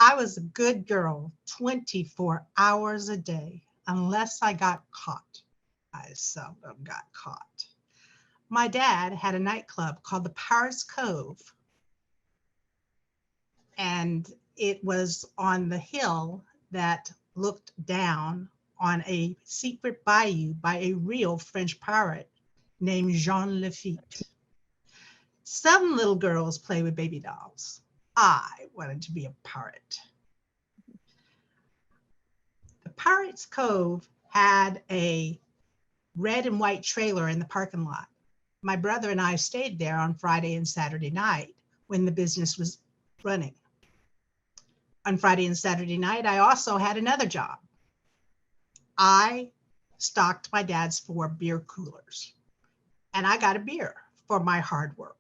I was a good girl 24 hours a day, unless I got caught. I seldom got caught. My dad had a nightclub called the Pirates Cove, and it was on the hill that looked down on a secret bayou by a real French pirate named Jean Lafitte. Some little girls play with baby dolls. I wanted to be a pirate. The Pirates Cove had a red and white trailer in the parking lot. My brother and I stayed there on Friday and Saturday night when the business was running. On Friday and Saturday night, I also had another job. I stocked my dad's 4 beer coolers, and I got a beer for my hard work.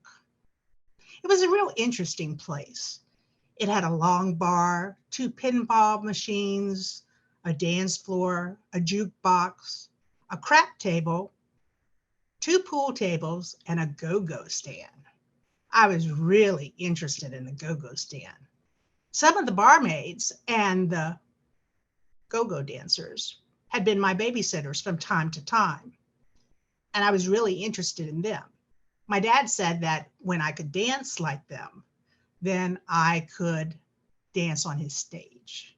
It was a real interesting place. It had a long bar, 2 pinball machines, a dance floor, a jukebox, a crap table, 2 pool tables, and a go-go stand. I was really interested in the go-go stand. Some of the barmaids and the go-go dancers had been my babysitters from time to time, and I was really interested in them. My dad said that when I could dance like them, then I could dance on his stage.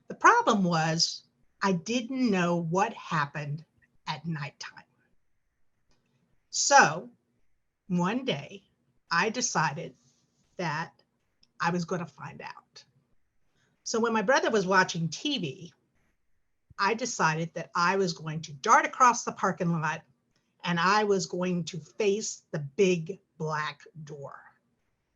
The problem was I didn't know what happened at nighttime. So one day I decided that I was going to find out. So when my brother was watching TV, I decided that I was going to dart across the parking lot and I was going to face the big black door.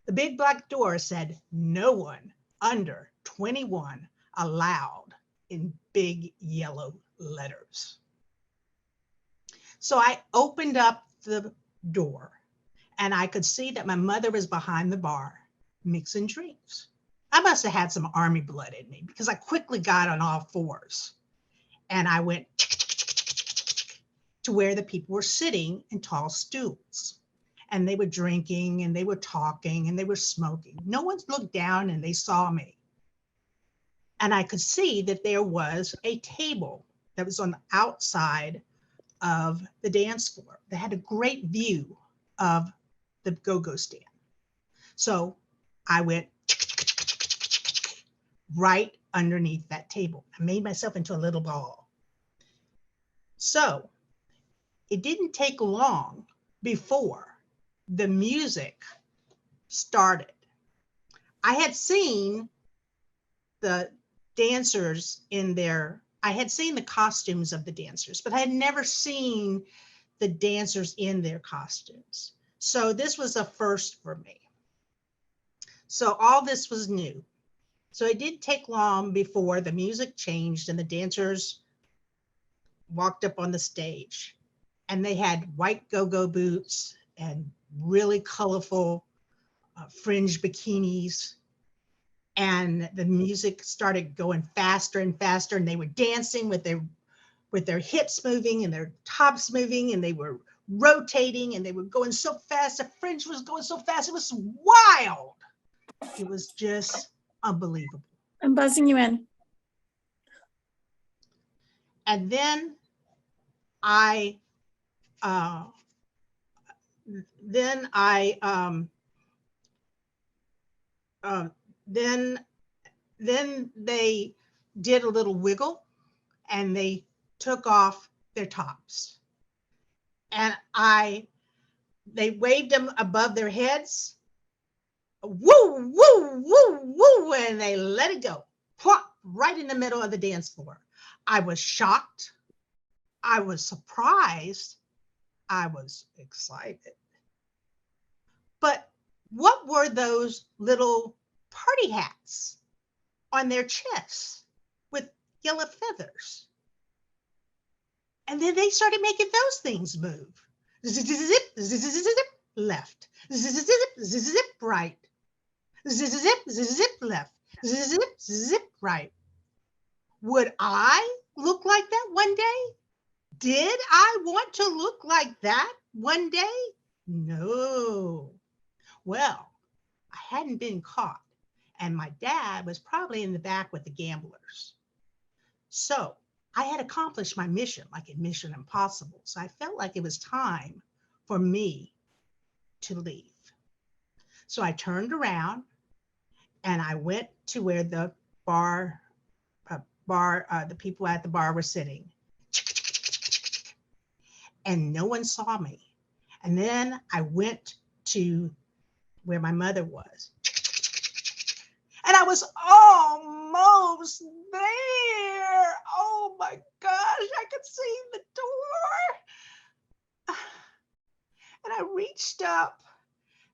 The big black door said, "No one under 21 allowed," in big yellow letters. So I opened up the door and I could see that my mother was behind the bar mixing drinks. I must have had some army blood in me because I quickly got on all fours and I went to where the people were sitting in tall stools. And they were drinking and they were talking and they were smoking. No one looked down and they saw me. And I could see that there was a table that was on the outside of the dance floor that had a great view of the go-go stand. So I went right underneath that table. I made myself into a little ball. So it didn't take long before the music started. I had seen the dancers I had seen the costumes of the dancers, but I had never seen the dancers in their costumes. So this was a first for me. So all this was new. So it didn't take long before the music changed and the dancers walked up on the stage. And they had white go-go boots and really colorful fringe bikinis. And the music started going faster and faster, and they were dancing with their hips moving and their tops moving, and they were rotating, and they were going so fast. The fringe was going so fast. It was wild. It was just unbelievable. I'm buzzing you in. And then I then they did a little wiggle and they took off their tops. And they waved them above their heads. Woo, woo, woo, woo, and they let it go. Plop, right in the middle of the dance floor. I was shocked. I was surprised. I was excited. But what were those little party hats on their chests with yellow feathers? And then they started making those things move. Zip, zip, zip, zip, zip, left. Zip, zip, zip, zip, right. Zip, zip, zip, left. Zip, zip, right. Would I look like that one day? Did I want to look like that one day? No. Well, I hadn't been caught. and my dad was probably in the back with the gamblers. So I had accomplished my mission, like in Mission Impossible. So I felt like it was time for me to leave. So I turned around and I went to where the the people at the bar were sitting. And no one saw me. And then I went to where my mother was. And I was almost there. Oh my gosh, I could see the door. And I reached up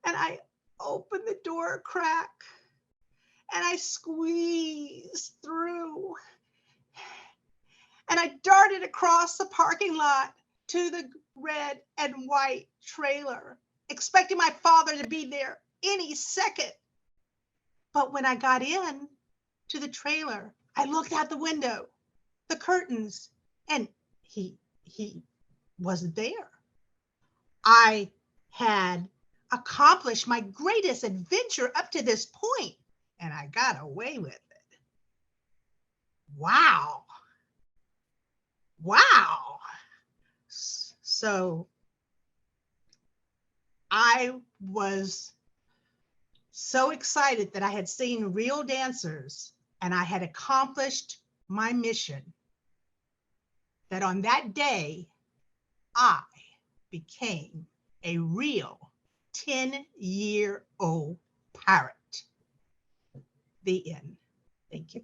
and I opened the door a crack and I squeezed through. And I darted across the parking lot to the red and white trailer, expecting my father to be there any second. But when I got in to the trailer, I looked out the window, the curtains, and he wasn't there. I had accomplished my greatest adventure up to this point, and I got away with it. Wow. Wow. So I was so excited that I had seen real dancers and I had accomplished my mission that on that day, I became a real 10-year-old pirate. The end. Thank you.